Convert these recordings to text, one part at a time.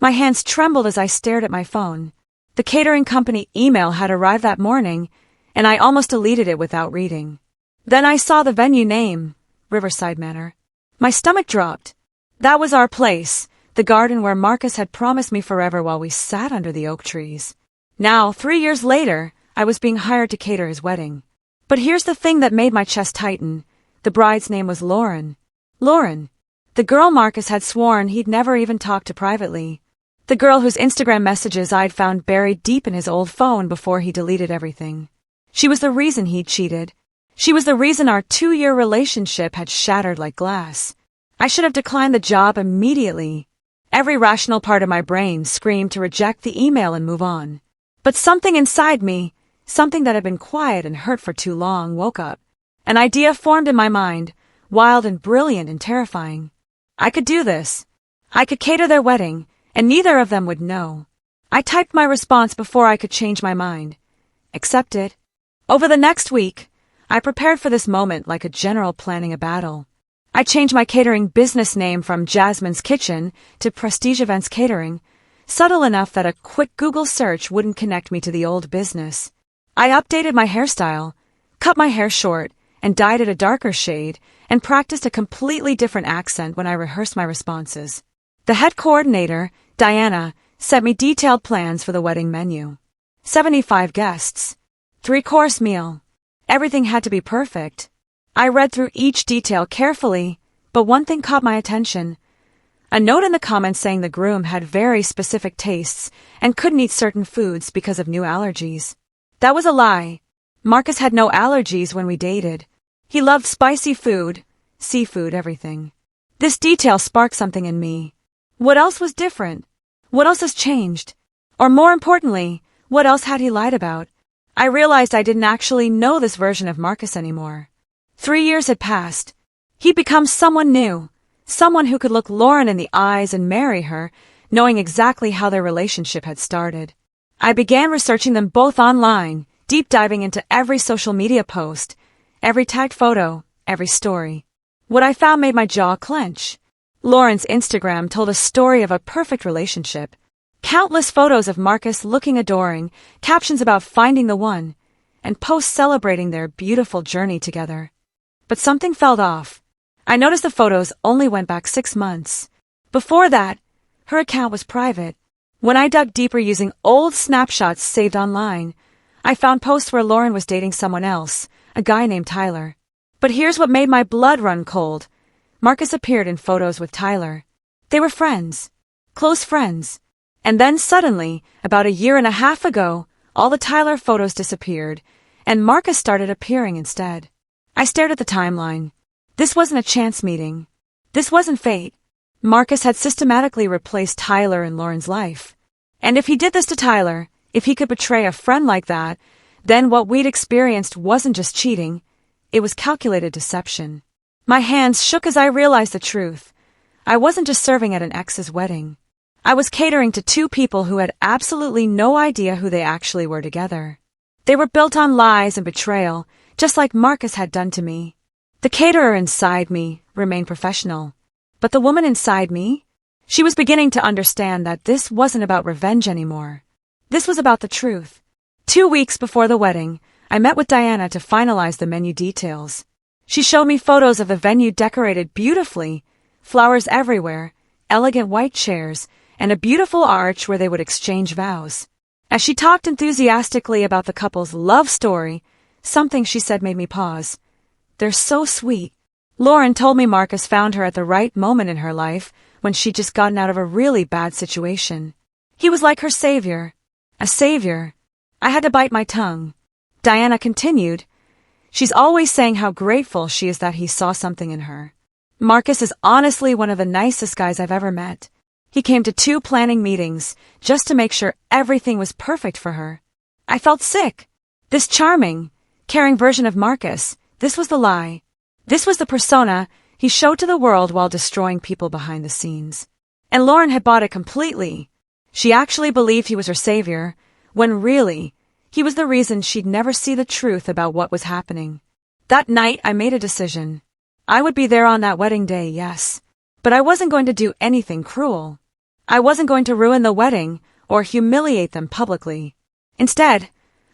My hands trembled as I stared at my phone. The catering company email had arrived that morning, and I almost deleted it without reading. Then I saw the venue name, Riverside Manor. My stomach dropped. That was our place, the garden where Marcus had promised me forever while we sat under the oak trees. Now, 3 years later, I was being hired to cater his wedding. But here's the thing that made my chest tighten. The bride's name was Lauren. Lauren. The girl Marcus had sworn he'd never even talked to privately. The girl whose Instagram messages I'd found buried deep in his old phone before he deleted everything. She was the reason he'd cheated. She was the reason our 2-year relationship had shattered like glass. I should have declined the job immediately. Every rational part of my brain screamed to reject the email and move on. But something inside me, something that had been quiet and hurt for too long, woke up. An idea formed in my mind, wild and brilliant and terrifying. I could do this. I could cater their wedding, and neither of them would know. I typed my response before I could change my mind. Accept it. Over the next week, I prepared for this moment like a general planning a battle. I changed my catering business name from Jasmine's Kitchen to Prestige Events Catering, subtle enough that a quick Google search wouldn't connect me to the old business. I updated my hairstyle, cut my hair short, and dyed it a darker shade, and practiced a completely different accent when I rehearsed my responses. The head coordinator, Diana, sent me detailed plans for the wedding menu. 75 guests. 3-course meal. Everything had to be perfect. I read through each detail carefully, but one thing caught my attention. A note in the comments saying the groom had very specific tastes and couldn't eat certain foods because of new allergies. That was a lie. Marcus had no allergies when we dated. He loved spicy food, seafood, everything. This detail sparked something in me. What else was different? What else has changed? Or more importantly, what else had he lied about? I realized I didn't actually know this version of Marcus anymore. 3 years had passed. He'd become someone new, someone who could look Lauren in the eyes and marry her, knowing exactly how their relationship had started. I began researching them both online, deep diving into every social media post, every tagged photo, every story. What I found made my jaw clench. Lauren's Instagram told a story of a perfect relationship. Countless photos of Marcus looking adoring, captions about finding the one, and posts celebrating their beautiful journey together. But something felt off. I noticed the photos only went back 6 months. Before that, her account was private. When I dug deeper using old snapshots saved online, I found posts where Lauren was dating someone else, a guy named Tyler. But here's what made my blood run cold. Marcus appeared in photos with Tyler. They were friends. Close friends. And then suddenly, about 1.5 years ago, all the Tyler photos disappeared, and Marcus started appearing instead. I stared at the timeline. This wasn't a chance meeting. This wasn't fate. Marcus had systematically replaced Tyler in Lauren's life. And if he did this to Tyler, if he could betray a friend like that, then what we'd experienced wasn't just cheating, it was calculated deception. My hands shook as I realized the truth. I wasn't just serving at an ex's wedding. I was catering to 2 people who had absolutely no idea who they actually were together. They were built on lies and betrayal, just like Marcus had done to me. The caterer inside me remained professional. But the woman inside me? She was beginning to understand that this wasn't about revenge anymore. This was about the truth. 2 weeks before the wedding, I met with Diana to finalize the menu details. She showed me photos of the venue decorated beautifully, flowers everywhere, elegant white chairs, and a beautiful arch where they would exchange vows. As she talked enthusiastically about the couple's love story, something she said made me pause. They're so sweet. Lauren told me Marcus found her at the right moment in her life when she'd just gotten out of a really bad situation. He was like her savior. A savior. I had to bite my tongue. Diana continued. She's always saying how grateful she is that he saw something in her. Marcus is honestly one of the nicest guys I've ever met. He came to 2 planning meetings just to make sure everything was perfect for her. I felt sick. This charming, caring version of Marcus, this was the lie. This was the persona he showed to the world while destroying people behind the scenes. And Lauren had bought it completely. She actually believed he was her savior, when really, he was the reason she'd never see the truth about what was happening. That night, I made a decision. I would be there on that wedding day, yes. But I wasn't going to do anything cruel. I wasn't going to ruin the wedding or humiliate them publicly. Instead,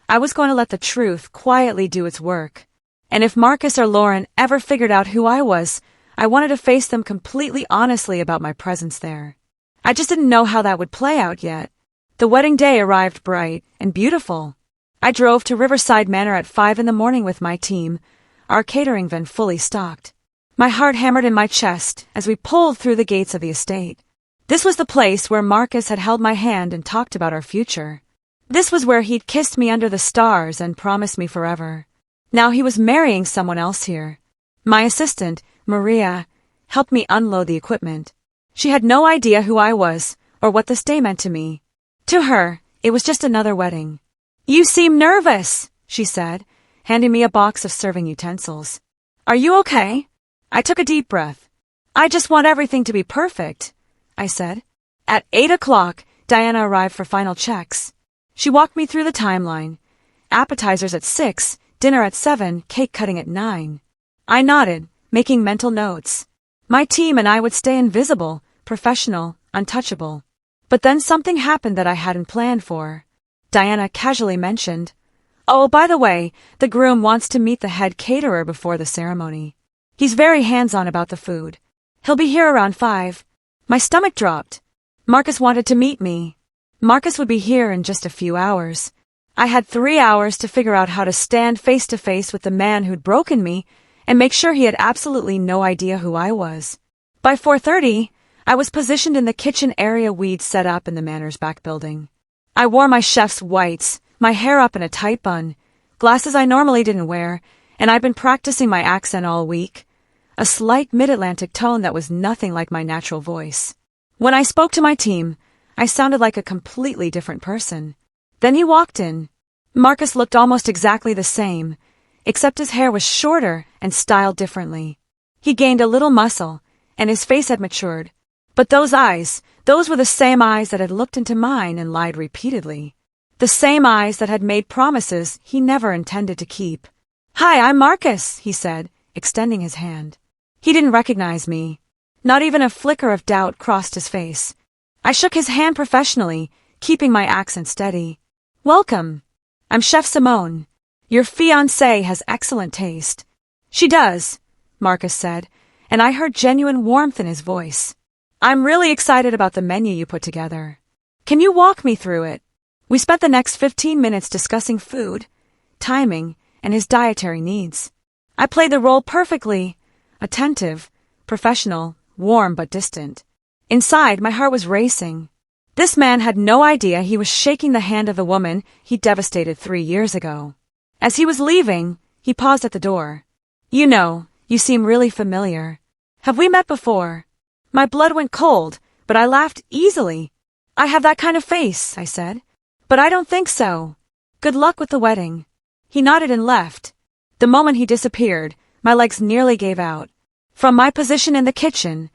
I was going to let the truth quietly do its work. And if Marcus or Lauren ever figured out who I was, I wanted to face them completely honestly about my presence there. I just didn't know how that would play out yet. The wedding day arrived bright and beautiful. I drove to Riverside Manor at 5 a.m. with my team, our catering van fully stocked. My heart hammered in my chest as we pulled through the gates of the estate. This was the place where Marcus had held my hand and talked about our future. This was where he'd kissed me under the stars and promised me forever. Now he was marrying someone else here. My assistant, Maria, helped me unload the equipment. She had no idea who I was or what this day meant to me. To her, it was just another wedding. "You seem nervous," she said, handing me a box of serving utensils. "Are you okay?" I took a deep breath. "I just want everything to be perfect," I said. At 8 o'clock, Diana arrived for final checks. She walked me through the timeline. Appetizers at 6, dinner at 7, cake cutting at 9. I nodded, making mental notes. My team and I would stay invisible, professional, untouchable. But then something happened that I hadn't planned for. Diana casually mentioned, "Oh, by the way, the groom wants to meet the head caterer before the ceremony. He's very hands-on about the food. He'll be here around 5. My stomach dropped. Marcus wanted to meet me. Marcus would be here in just a few hours. I had 3 hours to figure out how to stand face-to-face with the man who'd broken me and make sure he had absolutely no idea who I was. By 4:30, I was positioned in the kitchen area we'd set up in the manor's back building. I wore my chef's whites, my hair up in a tight bun, glasses I normally didn't wear, and I'd been practicing my accent all week. A slight mid-Atlantic tone that was nothing like my natural voice. When I spoke to my team, I sounded like a completely different person. Then he walked in. Marcus looked almost exactly the same, except his hair was shorter and styled differently. He gained a little muscle, and his face had matured. But those eyes, those were the same eyes that had looked into mine and lied repeatedly. The same eyes that had made promises he never intended to keep. "Hi, I'm Marcus," he said, extending his hand. He didn't recognize me. Not even a flicker of doubt crossed his face. I shook his hand professionally, keeping my accent steady. "Welcome. I'm Chef Simone. Your fiancée has excellent taste." "She does," Marcus said, and I heard genuine warmth in his voice. "I'm really excited about the menu you put together. Can you walk me through it?" We spent the next 15 minutes discussing food, timing, and his dietary needs. I played the role perfectly, attentive, professional, warm but distant. Inside, my heart was racing. This man had no idea he was shaking the hand of the woman he devastated 3 years ago. As he was leaving, he paused at the door. You seem really familiar. Have we met before?" My blood went cold, but I laughed easily. "I have that kind of face," I said. "But I don't think so. Good luck with the wedding." He nodded and left. The moment he disappeared, my legs nearly gave out. From my position in the kitchen,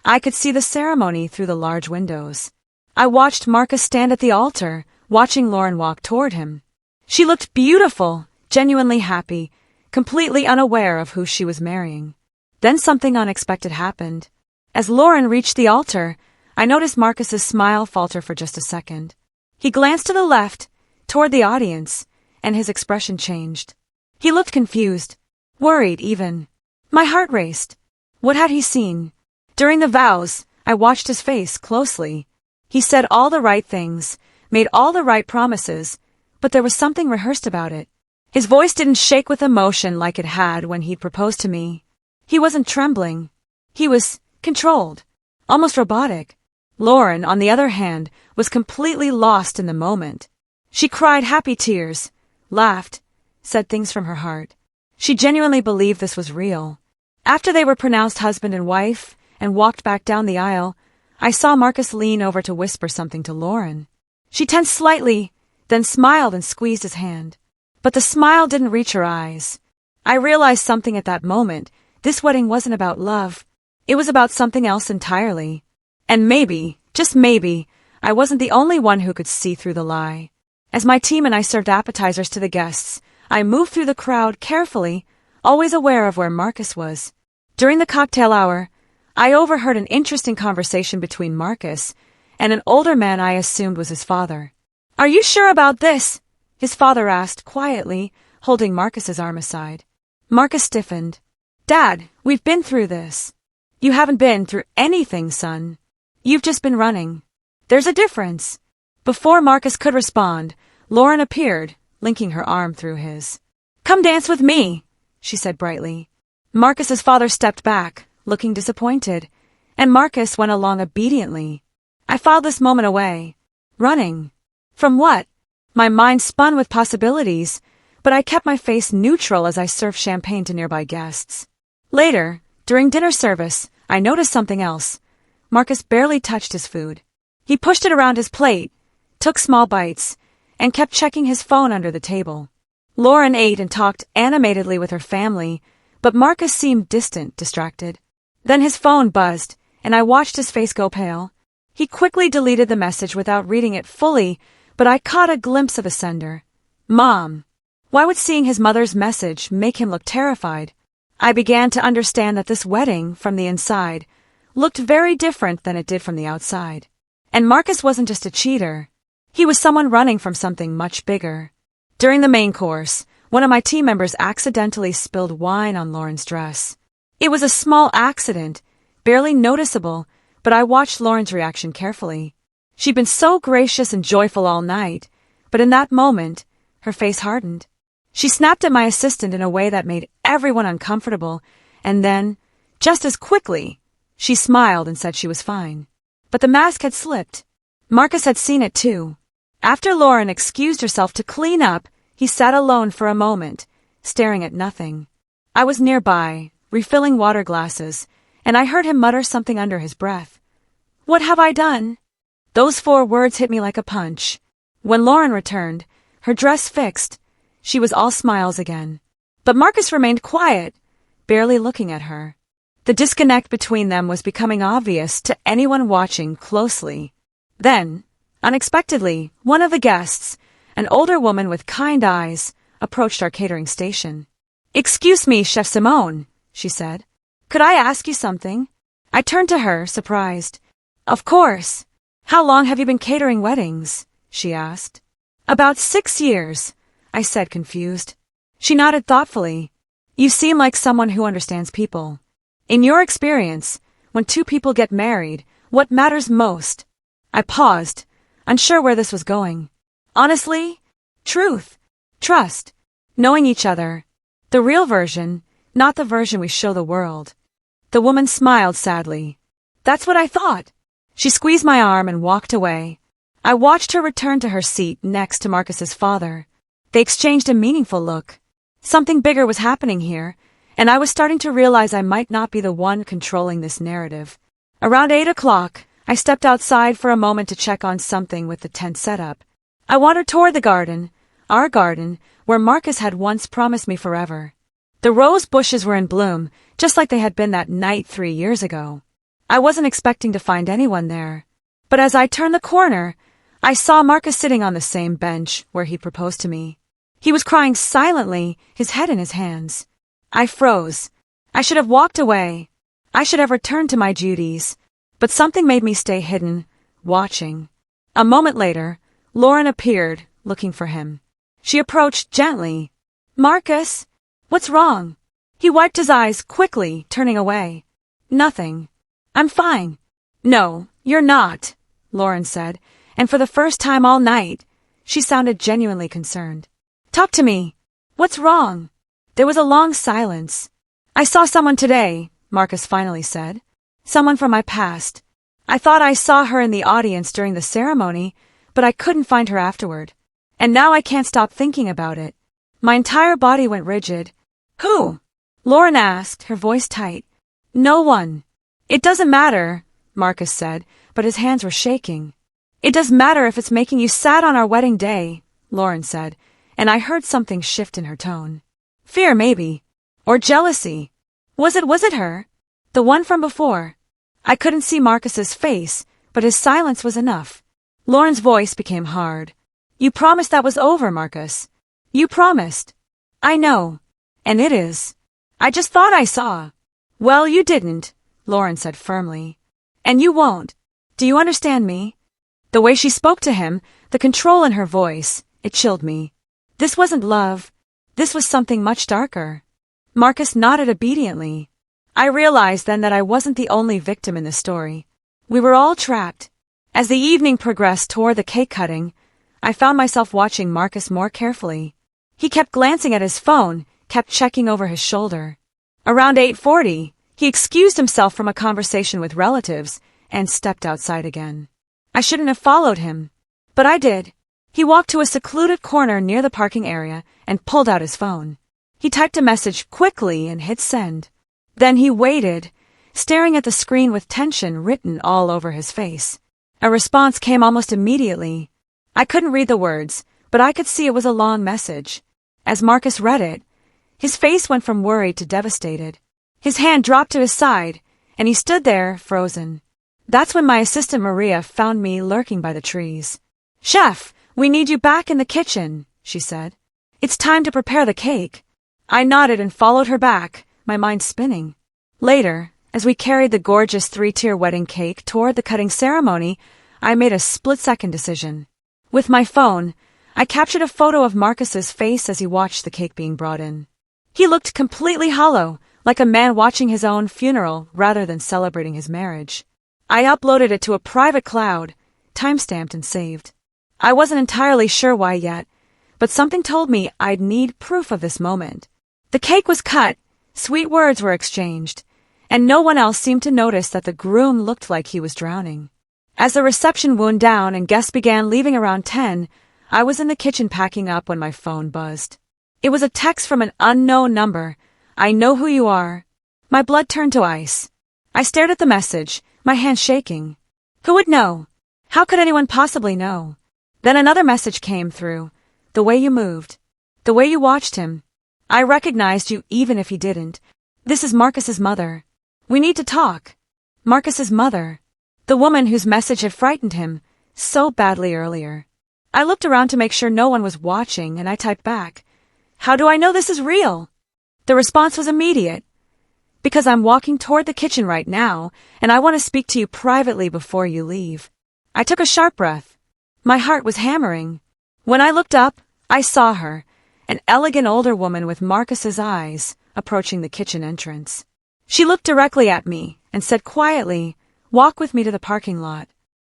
I could see the ceremony through the large windows. I watched Marcus stand at the altar, watching Lauren walk toward him. She looked beautiful, genuinely happy, completely unaware of who she was marrying. Then something unexpected happened. As Lauren reached the altar, I noticed Marcus's smile falter for just a second. He glanced to the left, toward the audience, and his expression changed. He looked confused, worried even. My heart raced. What had he seen? During the vows, I watched his face closely. He said all the right things, made all the right promises, but there was something rehearsed about it. His voice didn't shake with emotion like it had when he'd proposed to me. He wasn't trembling. He was controlled, almost robotic. Lauren, on the other hand, was completely lost in the moment. She cried happy tears, laughed, said things from her heart. She genuinely believed this was real. After they were pronounced husband and wife and walked back down the aisle, I saw Marcus lean over to whisper something to Lauren. She tensed slightly, then smiled and squeezed his hand. But the smile didn't reach her eyes. I realized something at that moment. This wedding wasn't about love. It was about something else entirely. And maybe, just maybe, I wasn't the only one who could see through the lie. As my team and I served appetizers to the guests, I moved through the crowd carefully, always aware of where Marcus was. During the cocktail hour, I overheard an interesting conversation between Marcus and an older man I assumed was his father. "Are you sure about this?" his father asked quietly, holding Marcus's arm aside. Marcus stiffened. "Dad, we've been through this." "You haven't been through anything, son. You've just been running. There's a difference." Before Marcus could respond, Lauren appeared, linking her arm through his. "Come dance with me," she said brightly. Marcus's father stepped back, looking disappointed, and Marcus went along obediently. I filed this moment away. Running. From what? My mind spun with possibilities, but I kept my face neutral as I served champagne to nearby guests. Later, during dinner service, I noticed something else. Marcus barely touched his food. He pushed it around his plate, took small bites, and kept checking his phone under the table. Lauren ate and talked animatedly with her family, but Marcus seemed distant, distracted. Then his phone buzzed, and I watched his face go pale. He quickly deleted the message without reading it fully, but I caught a glimpse of the sender. Mom. Why would seeing his mother's message make him look terrified? I began to understand that this wedding, from the inside, looked very different than it did from the outside. And Marcus wasn't just a cheater. He was someone running from something much bigger. During the main course, one of my team members accidentally spilled wine on Lauren's dress. It was a small accident, barely noticeable, but I watched Lauren's reaction carefully. She'd been so gracious and joyful all night, but in that moment, her face hardened. She snapped at my assistant in a way that made everyone uncomfortable, and then, just as quickly, she smiled and said she was fine. But the mask had slipped. Marcus had seen it too. After Lauren excused herself to clean up, he sat alone for a moment, staring at nothing. I was nearby, refilling water glasses, and I heard him mutter something under his breath. "What have I done?" Those 4 words hit me like a punch. When Lauren returned, her dress fixed, she was all smiles again. But Marcus remained quiet, barely looking at her. The disconnect between them was becoming obvious to anyone watching closely. Then, unexpectedly, one of the guests, an older woman with kind eyes, approached our catering station. "Excuse me, Chef Simone," she said. "Could I ask you something?" I turned to her, surprised. "Of course. How long have you been catering weddings?" she asked. "About 6 years," I said, confused. She nodded thoughtfully. "You seem like someone who understands people. In your experience, when 2 people get married, what matters most?" I paused, unsure where this was going. "Honestly, truth, trust, knowing each other. The real version, not the version we show the world." The woman smiled sadly. "That's what I thought." She squeezed my arm and walked away. I watched her return to her seat next to Marcus's father. They exchanged a meaningful look. Something bigger was happening here, and I was starting to realize I might not be the one controlling this narrative. Around 8 o'clock, I stepped outside for a moment to check on something with the tent setup. I wandered toward the garden, our garden, where Marcus had once promised me forever. The rose bushes were in bloom, just like they had been that night 3 years ago. I wasn't expecting to find anyone there. But as I turned the corner, I saw Marcus sitting on the same bench where he proposed to me. He was crying silently, his head in his hands. I froze. I should have walked away. I should have returned to my duties. But something made me stay hidden, watching. A moment later, Lauren appeared, looking for him. She approached gently. "Marcus, what's wrong?" He wiped his eyes quickly, turning away. "Nothing. I'm fine." "No, you're not," Lauren said, and for the first time all night, she sounded genuinely concerned. "Talk to me. What's wrong?" There was a long silence. "I saw someone today," Marcus finally said. "Someone from my past. I thought I saw her in the audience during the ceremony, but I couldn't find her afterward. And now I can't stop thinking about it." My entire body went rigid. "Who?" Lauren asked, her voice tight. "No one." "It doesn't matter," Marcus said, but his hands were shaking. "It does matter if it's making you sad on our wedding day," Lauren said, and I heard something shift in her tone. Fear, maybe. Or jealousy. Was it her? The one from before? I couldn't see Marcus's face, but his silence was enough. Lauren's voice became hard. "You promised that was over, Marcus. You promised." "I know. And it is. I just thought I saw." "Well, you didn't," Lauren said firmly. "And you won't. Do you understand me? The way she spoke to him, the control in her voice, it chilled me. This wasn't love. This was something much darker. Marcus nodded obediently. I realized then that I wasn't the only victim in the story. We were all trapped. As the evening progressed toward the cake cutting, I found myself watching Marcus more carefully. He kept glancing at his phone, kept checking over his shoulder. Around 8:40, he excused himself from a conversation with relatives and stepped outside again. I shouldn't have followed him, but I did. He walked to a secluded corner near the parking area and pulled out his phone. He typed a message quickly and hit send. Then he waited, staring at the screen with tension written all over his face. A response came almost immediately. I couldn't read the words, but I could see it was a long message. As Marcus read it, his face went from worried to devastated. His hand dropped to his side, and he stood there, frozen. That's when my assistant Maria found me lurking by the trees. "Chef, we need you back in the kitchen," she said. "It's time to prepare the cake." I nodded and followed her back, my mind spinning. Later, as we carried the gorgeous 3-tier wedding cake toward the cutting ceremony, I made a split-second decision. With my phone, I captured a photo of Marcus's face as he watched the cake being brought in. He looked completely hollow, like a man watching his own funeral rather than celebrating his marriage. I uploaded it to a private cloud, time-stamped and saved. I wasn't entirely sure why yet, but something told me I'd need proof of this moment. The cake was cut, sweet words were exchanged, and no one else seemed to notice that the groom looked like he was drowning. As the reception wound down and guests began leaving around 10, I was in the kitchen packing up when my phone buzzed. It was a text from an unknown number. "I know who you are." My blood turned to ice. I stared at the message, my hands shaking. Who would know? How could anyone possibly know? Then another message came through. "The way you moved. The way you watched him. I recognized you even if he didn't. This is Marcus's mother. We need to talk." Marcus's mother. The woman whose message had frightened him so badly earlier. I looked around to make sure no one was watching, and I typed back, "How do I know this is real?" The response was immediate. "Because I'm walking toward the kitchen right now, and I want to speak to you privately before you leave." I took a sharp breath. My heart was hammering. When I looked up, I saw her, an elegant older woman with Marcus's eyes, approaching the kitchen entrance. She looked directly at me and said quietly, "Walk with me to the parking lot.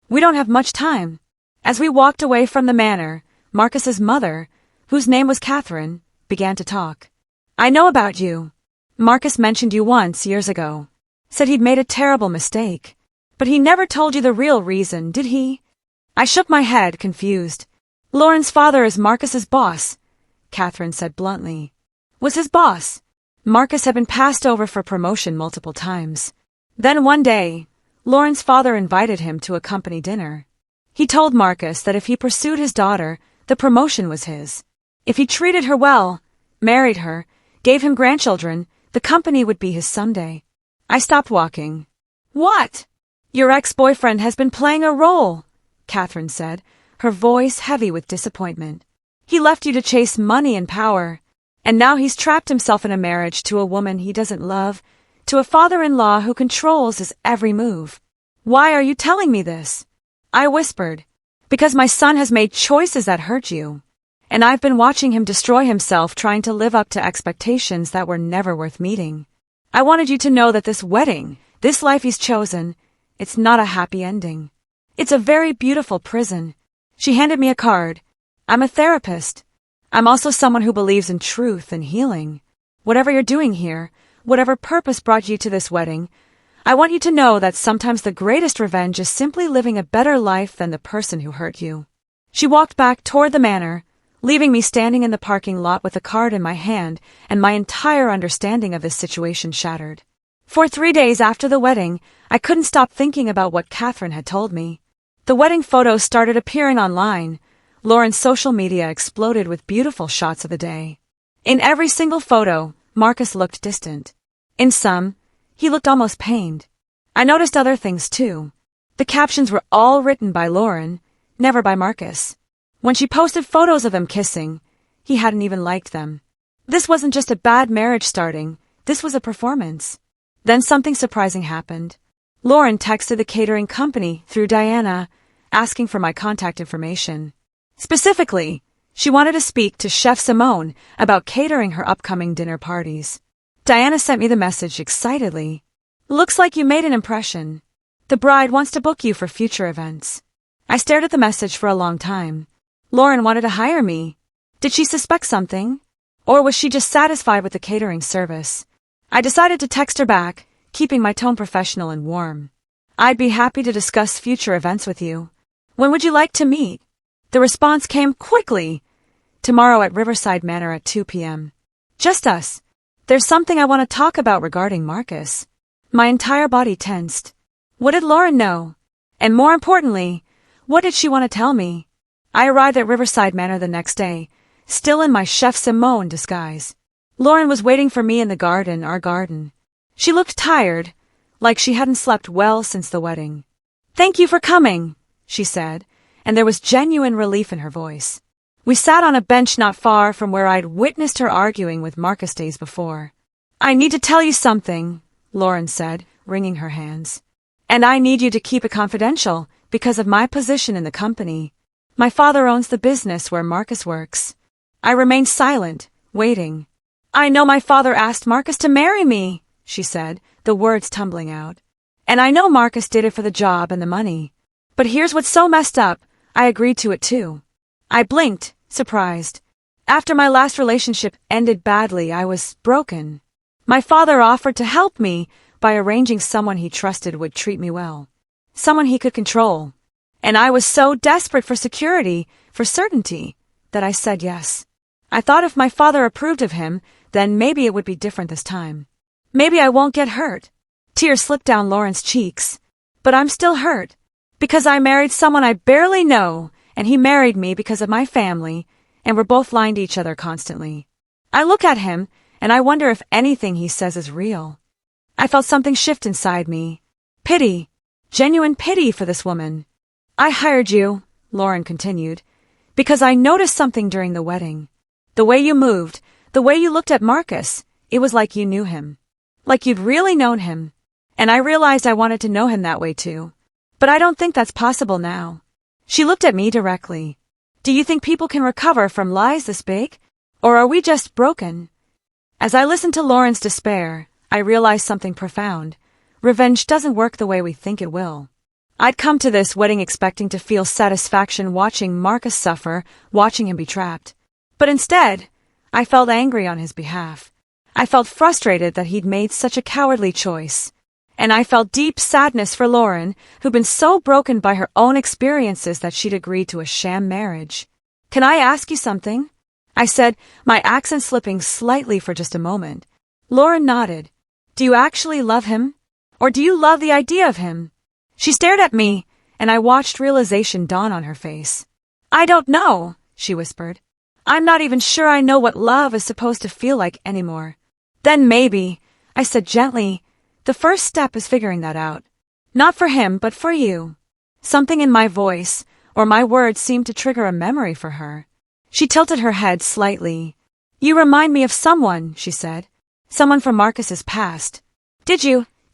We don't have much time." As we walked away from the manor, Marcus's mother, whose name was Catherine, began to talk. "I know about you. Marcus mentioned you once, years ago. Said he'd made a terrible mistake. But he never told you the real reason, did he?" I shook my head, confused. "Lauren's father is Marcus's boss," Catherine said bluntly. "Was his boss." Marcus had been passed over for promotion multiple times. Then one day, Lauren's father invited him to a company dinner. He told Marcus that if he pursued his daughter, the promotion was his. If he treated her well, married her, gave him grandchildren, the company would be his someday. I stopped walking. "What?" "Your ex-boyfriend has been playing a role," Catherine said, her voice heavy with disappointment. "He left you to chase money and power, and now he's trapped himself in a marriage to a woman he doesn't love, to a father-in-law who controls his every move. Why are you telling me this?" I whispered, "Because my son has made choices that hurt you, and I've been watching him destroy himself trying to live up to expectations that were never worth meeting. I wanted you to know that this wedding, this life he's chosen, it's not a happy ending. It's a very beautiful prison." She handed me a card. "I'm a therapist. I'm also someone who believes in truth and healing. Whatever you're doing here, whatever purpose brought you to this wedding, I want you to know that sometimes the greatest revenge is simply living a better life than the person who hurt you." She walked back toward the manor, leaving me standing in the parking lot with the card in my hand and my entire understanding of this situation shattered. For 3 days after the wedding, I couldn't stop thinking about what Catherine had told me. The wedding photos started appearing online. Lauren's social media exploded with beautiful shots of the day. In every single photo, Marcus looked distant. In some, he looked almost pained. I noticed other things too. The captions were all written by Lauren, never by Marcus. When she posted photos of them kissing, he hadn't even liked them. This wasn't just a bad marriage starting, this was a performance. Then something surprising happened. Lauren texted the catering company through Diana, asking for my contact information. Specifically, she wanted to speak to Chef Simone about catering her upcoming dinner parties. Diana sent me the message excitedly. Looks like you made an impression. The bride wants to book you for future events. I stared at the message for a long time. Lauren wanted to hire me. Did she suspect something? Or was she just satisfied with the catering service? I decided to text her back, keeping my tone professional and warm. I'd be happy to discuss future events with you. When would you like to meet? The response came quickly. Tomorrow at Riverside Manor at 2 p.m. Just us. There's something I want to talk about regarding Marcus. My entire body tensed. What did Lauren know? And more importantly, what did she want to tell me? I arrived at Riverside Manor the next day, still in my Chef Simone disguise. Lauren was waiting for me in our garden. She looked tired, like she hadn't slept well since the wedding. Thank you for coming, she said, and there was genuine relief in her voice. We sat on a bench not far from where I'd witnessed her arguing with Marcus days before. I need to tell you something, Lauren said, wringing her hands. And I need you to keep it confidential because of my position in the company. My father owns the business where Marcus works. I remained silent, waiting. I know my father asked Marcus to marry me, she said, the words tumbling out. And I know Marcus did it for the job and the money. But here's what's so messed up, I agreed to it too. I blinked, surprised. After my last relationship ended badly, I was broken. My father offered to help me by arranging someone he trusted would treat me well. Someone he could control. And I was so desperate for security, for certainty, that I said yes. I thought if my father approved of him, then maybe it would be different this time. Maybe I won't get hurt. Tears slipped down Lauren's cheeks. But I'm still hurt. Because I married someone I barely know, and he married me because of my family, and we're both lying to each other constantly. I look at him, and I wonder if anything he says is real. I felt something shift inside me. Pity. Genuine pity for this woman. I hired you, Lauren continued, because I noticed something during the wedding. The way you moved, the way you looked at Marcus, it was like you knew him. Like you'd really known him. And I realized I wanted to know him that way too. But I don't think that's possible now. She looked at me directly. Do you think people can recover from lies this big? Or are we just broken? As I listened to Lauren's despair, I realized something profound. Revenge doesn't work the way we think it will. I'd come to this wedding expecting to feel satisfaction watching Marcus suffer, watching him be trapped. But instead, I felt angry on his behalf. I felt frustrated that he'd made such a cowardly choice. And I felt deep sadness for Lauren, who'd been so broken by her own experiences that she'd agreed to a sham marriage. Can I ask you something? I said, my accent slipping slightly for just a moment. Lauren nodded. Do you actually love him? Or do you love the idea of him? She stared at me, and I watched realization dawn on her face. I don't know, she whispered. I'm not even sure I know what love is supposed to feel like anymore. Then maybe, I said gently, the first step is figuring that out. Not for him, but for you. Something in my voice, or my words seemed to trigger a memory for her. She tilted her head slightly. You remind me of someone, she said. Someone from Marcus's past. Do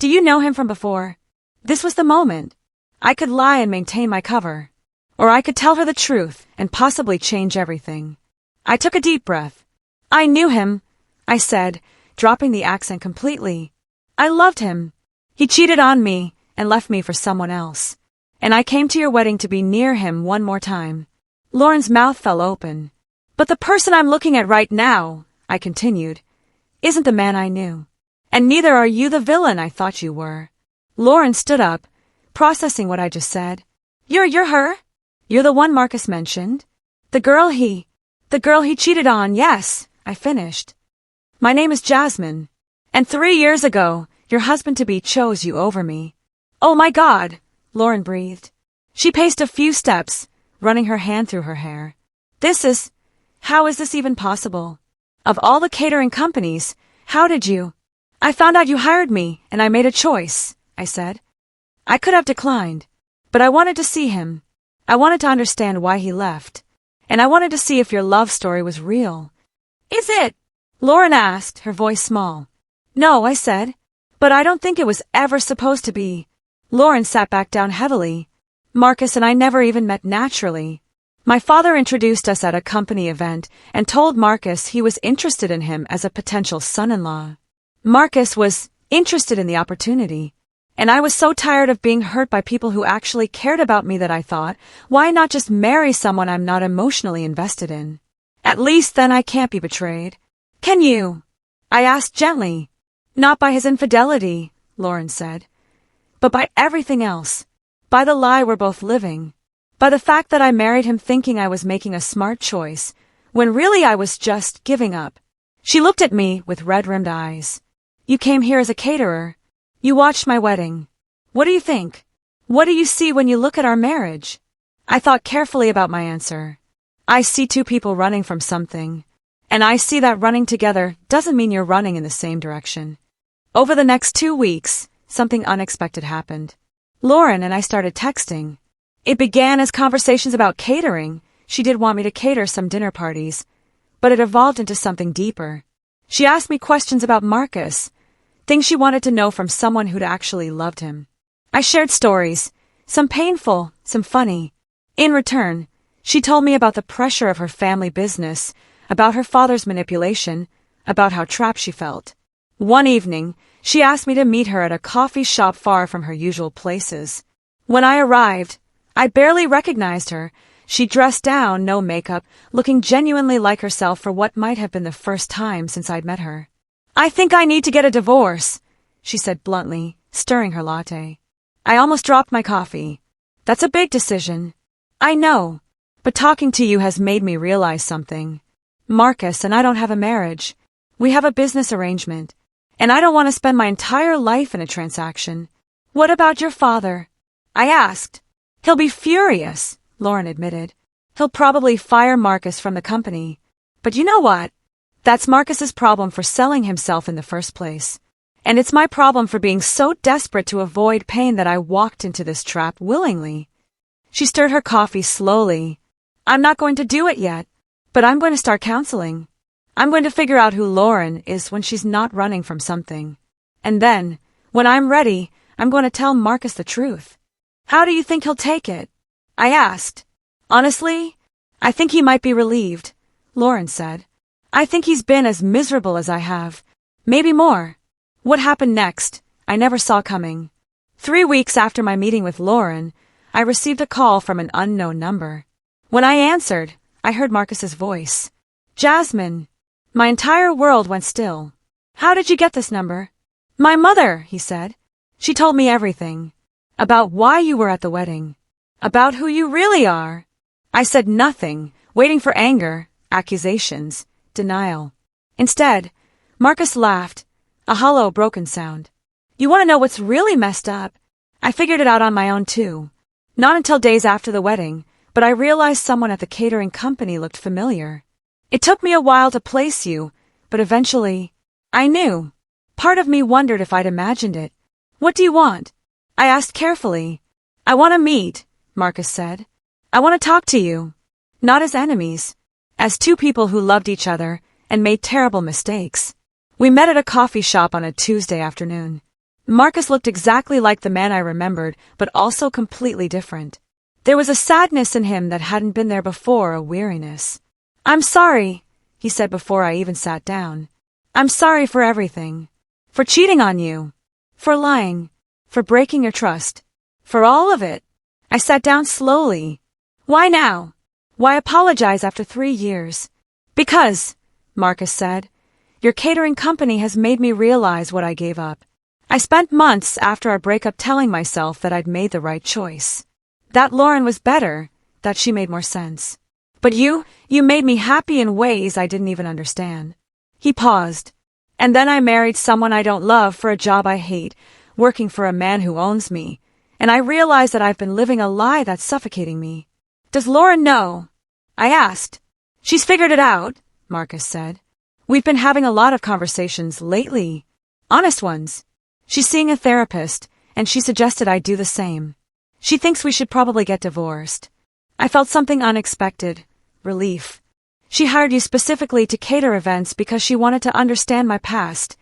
you know him from before? This was the moment. I could lie and maintain my cover. Or I could tell her the truth and possibly change everything. I took a deep breath. I knew him, I said, dropping the accent completely. I loved him. He cheated on me and left me for someone else. And I came to your wedding to be near him one more time. Lauren's mouth fell open. But the person I'm looking at right now, I continued, isn't the man I knew. And neither are you the villain I thought you were. Lauren stood up, processing what I just said. You're her? You're the one Marcus mentioned? The girl he cheated on, yes, I finished. My name is Jasmine. And 3 years ago, your husband-to-be chose you over me. Oh my God, Lauren breathed. She paced a few steps, running her hand through her hair. How is this even possible? Of all the catering companies, how did you? I found out you hired me, and I made a choice, I said. I could have declined, but I wanted to see him. I wanted to understand why he left, and I wanted to see if your love story was real. Is it? Lauren asked, her voice small. No, I said, but I don't think it was ever supposed to be. Lauren sat back down heavily. Marcus and I never even met naturally. My father introduced us at a company event and told Marcus he was interested in him as a potential son-in-law. Marcus was interested in the opportunity, and I was so tired of being hurt by people who actually cared about me that I thought, why not just marry someone I'm not emotionally invested in? At least then I can't be betrayed. Can you? I asked gently. Not by his infidelity, Lauren said, but by everything else. By the lie we're both living. By the fact that I married him thinking I was making a smart choice, when really I was just giving up. She looked at me with red-rimmed eyes. You came here as a caterer. You watched my wedding. What do you think? What do you see when you look at our marriage? I thought carefully about my answer. I see two people running from something. And I see that running together doesn't mean you're running in the same direction. Over the next 2 weeks, something unexpected happened. Lauren and I started texting. It began as conversations about catering. She did want me to cater some dinner parties, but it evolved into something deeper. She asked me questions about Marcus, things she wanted to know from someone who'd actually loved him. I shared stories, some painful, some funny. In return, she told me about the pressure of her family business, about her father's manipulation, about how trapped she felt. One evening, she asked me to meet her at a coffee shop far from her usual places. When I arrived, I barely recognized her. She dressed down, no makeup, looking genuinely like herself for what might have been the first time since I'd met her. I think I need to get a divorce, she said bluntly, stirring her latte. I almost dropped my coffee. That's a big decision. I know, but talking to you has made me realize something. Marcus and I don't have a marriage. We have a business arrangement, and I don't want to spend my entire life in a transaction. What about your father? I asked. He'll be furious, Lauren admitted. He'll probably fire Marcus from the company. But you know what? That's Marcus's problem for selling himself in the first place. And it's my problem for being so desperate to avoid pain that I walked into this trap willingly. She stirred her coffee slowly. I'm not going to do it yet, but I'm going to start counseling. I'm going to figure out who Lauren is when she's not running from something. And then, when I'm ready, I'm going to tell Marcus the truth. How do you think he'll take it? I asked. Honestly, I think he might be relieved, Lauren said. I think he's been as miserable as I have. Maybe more. What happened next, I never saw coming. 3 weeks after my meeting with Lauren, I received a call from an unknown number. When I answered, I heard Marcus's voice. Jasmine. My entire world went still. How did you get this number? My mother, he said. She told me everything. About why you were at the wedding. About who you really are. I said nothing, waiting for anger, accusations, denial. Instead, Marcus laughed, a hollow, broken sound. You want to know what's really messed up? I figured it out on my own too. Not until days after the wedding, but I realized someone at the catering company looked familiar. It took me a while to place you, but eventually, I knew. Part of me wondered if I'd imagined it. What do you want? I asked carefully. I want to meet, Marcus said. I want to talk to you. Not as enemies. As two people who loved each other and made terrible mistakes. We met at a coffee shop on a Tuesday afternoon. Marcus looked exactly like the man I remembered, but also completely different. There was a sadness in him that hadn't been there before, a weariness. I'm sorry, he said before I even sat down. I'm sorry for everything. For cheating on you. For lying. For breaking your trust. For all of it. I sat down slowly. Why now? Why apologize after 3 years? Because, Marcus said, your catering company has made me realize what I gave up. I spent months after our breakup telling myself that I'd made the right choice. That Lauren was better, that she made more sense. But you made me happy in ways I didn't even understand. He paused. And then I married someone I don't love for a job I hate, working for a man who owns me, and I realize that I've been living a lie that's suffocating me. Does Lauren know? I asked. She's figured it out, Marcus said. We've been having a lot of conversations lately. Honest ones. She's seeing a therapist, and she suggested I do the same. She thinks we should probably get divorced. I felt something unexpected. Relief. She hired you specifically to cater events because she wanted to understand my past,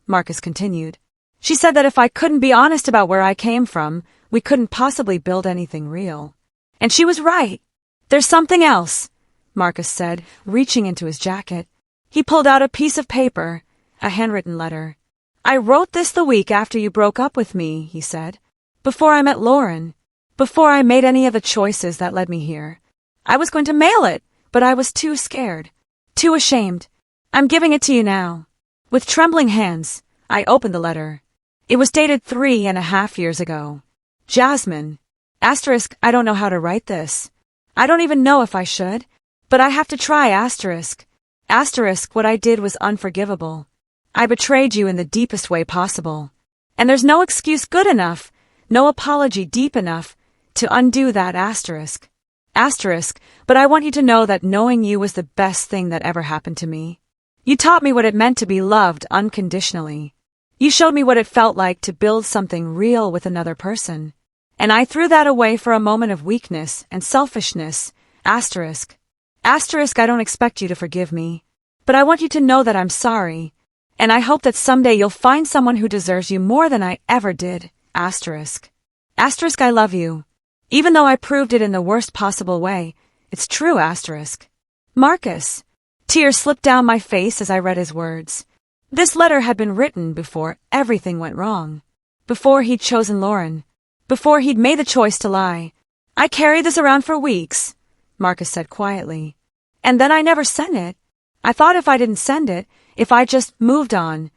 Marcus continued. She said that if I couldn't be honest about where I came from, We couldn't possibly build anything real. And she was right. There's something else, Marcus said, reaching into his jacket. He pulled out a piece of paper, a handwritten letter. I wrote this the week after you broke up with me, he said. Before I met Lauren. Before I made any of the choices that led me here. I was going to mail it, but I was too scared. Too ashamed. I'm giving it to you now. With trembling hands, I opened the letter. It was dated 3.5 years ago. Jasmine. Asterisk, I don't know how to write this. I don't even know if I should, but I have to try asterisk. Asterisk, what I did was unforgivable. I betrayed you in the deepest way possible. And there's no excuse good enough, no apology deep enough, to undo that asterisk. Asterisk, but I want you to know that knowing you was the best thing that ever happened to me. You taught me what it meant to be loved unconditionally. You showed me what it felt like to build something real with another person. And I threw that away for a moment of weakness and selfishness. Asterisk. Asterisk, I don't expect you to forgive me. But I want you to know that I'm sorry. And I hope that someday you'll find someone who deserves you more than I ever did. Asterisk. Asterisk, I love you. Even though I proved it in the worst possible way, it's true. Asterisk. Marcus. Tears slipped down my face as I read his words. This letter had been written before everything went wrong. Before he'd chosen Lauren. Before he'd made the choice to lie. I carried this around for weeks, Marcus said quietly. And then I never sent it. I thought if I didn't send it, if I just moved on,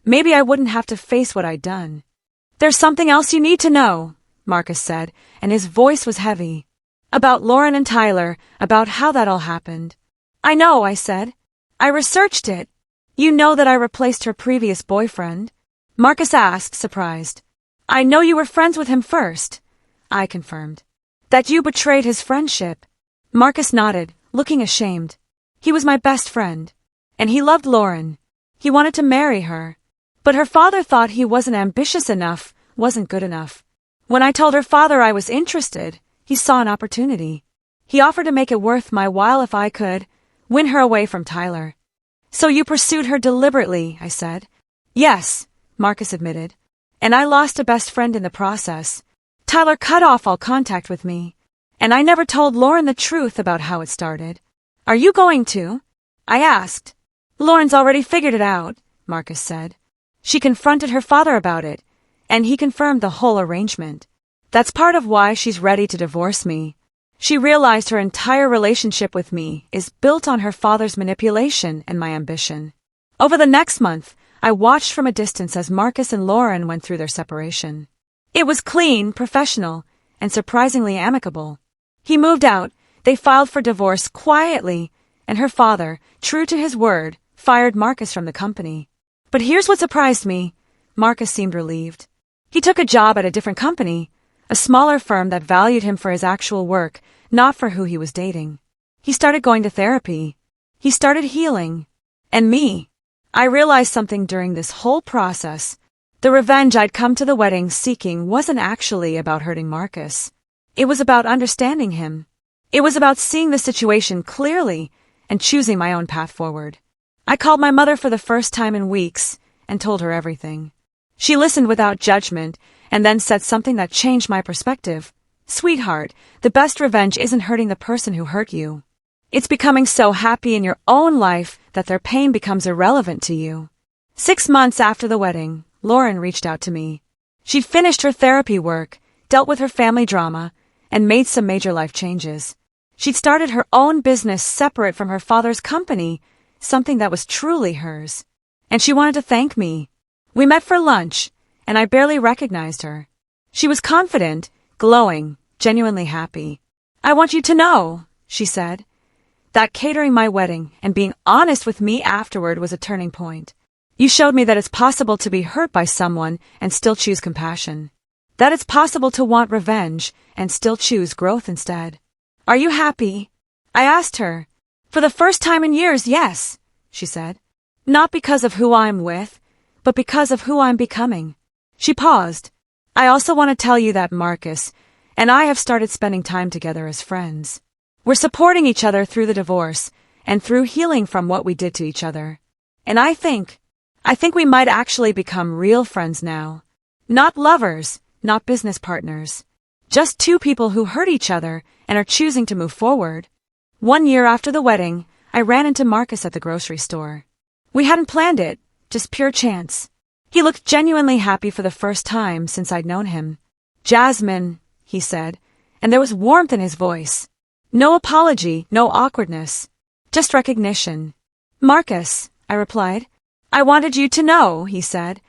maybe I wouldn't have to face what I'd done. There's something else you need to know, Marcus said, and his voice was heavy. About Lauren and Tyler, about how that all happened. I know, I said. I researched it. You know that I replaced her previous boyfriend? Marcus asked, surprised. I know you were friends with him first, I confirmed. That you betrayed his friendship. Marcus nodded, looking ashamed. He was my best friend. And he loved Lauren. He wanted to marry her. But her father thought he wasn't ambitious enough, wasn't good enough. When I told her father I was interested, he saw an opportunity. He offered to make it worth my while if I could win her away from Tyler. So you pursued her deliberately, I said. Yes, Marcus admitted. And I lost a best friend in the process. Tyler cut off all contact with me. And I never told Lauren the truth about how it started. Are you going to? I asked. Lauren's already figured it out, Marcus said. She confronted her father about it, and he confirmed the whole arrangement. That's part of why she's ready to divorce me. She realized her entire relationship with me is built on her father's manipulation and my ambition. Over the next month, I watched from a distance as Marcus and Lauren went through their separation. It was clean, professional, and surprisingly amicable. He moved out, they filed for divorce quietly, and her father, true to his word, fired Marcus from the company. But here's what surprised me. Marcus seemed relieved. He took a job at a different company, a smaller firm that valued him for his actual work, not for who he was dating. He started going to therapy. He started healing. And me. I realized something during this whole process. The revenge I'd come to the wedding seeking wasn't actually about hurting Marcus. It was about understanding him. It was about seeing the situation clearly and choosing my own path forward. I called my mother for the first time in weeks and told her everything. She listened without judgment and then said something that changed my perspective. Sweetheart, the best revenge isn't hurting the person who hurt you. It's becoming so happy in your own life that their pain becomes irrelevant to you. 6 months after the wedding, Lauren reached out to me. She'd finished her therapy work, dealt with her family drama, and made some major life changes. She'd started her own business separate from her father's company, something that was truly hers. And she wanted to thank me. We met for lunch, and I barely recognized her. She was confident, glowing, genuinely happy. I want you to know, she said, that catering my wedding and being honest with me afterward was a turning point. You showed me that it's possible to be hurt by someone and still choose compassion. That it's possible to want revenge and still choose growth instead. Are you happy? I asked her. For the first time in years, yes, she said. Not because of who I'm with, but because of who I'm becoming. She paused. I also want to tell you that Marcus and I have started spending time together as friends. We're supporting each other through the divorce and through healing from what we did to each other. And I think we might actually become real friends now. Not lovers, not business partners. Just two people who hurt each other and are choosing to move forward. 1 year after the wedding, I ran into Marcus at the grocery store. We hadn't planned it, just pure chance. He looked genuinely happy for the first time since I'd known him. "Jasmine," he said, and there was warmth in his voice. No apology, no awkwardness. Just recognition. "Marcus," I replied. "I wanted you to know," he said,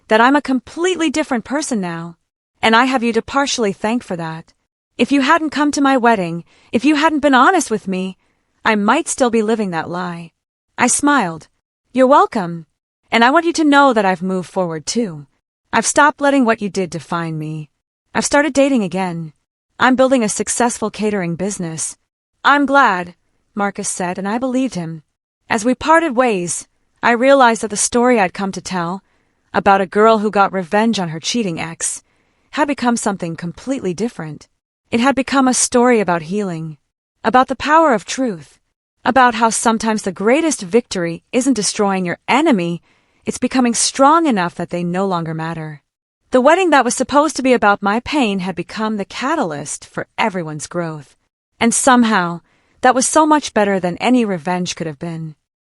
"that I'm a completely different person now. And I have you to partially thank for that. If you hadn't come to my wedding, if you hadn't been honest with me, I might still be living that lie." I smiled. "You're welcome. And I want you to know that I've moved forward too. I've stopped letting what you did define me. I've started dating again. I'm building a successful catering business." "I'm glad," Marcus said, and I believed him. As we parted ways, I realized that the story I'd come to tell, about a girl who got revenge on her cheating ex, had become something completely different. It had become a story about healing, about the power of truth, about how sometimes the greatest victory isn't destroying your enemy, it's becoming strong enough that they no longer matter. The wedding that was supposed to be about my pain had become the catalyst for everyone's growth. And somehow, that was so much better than any revenge could have been.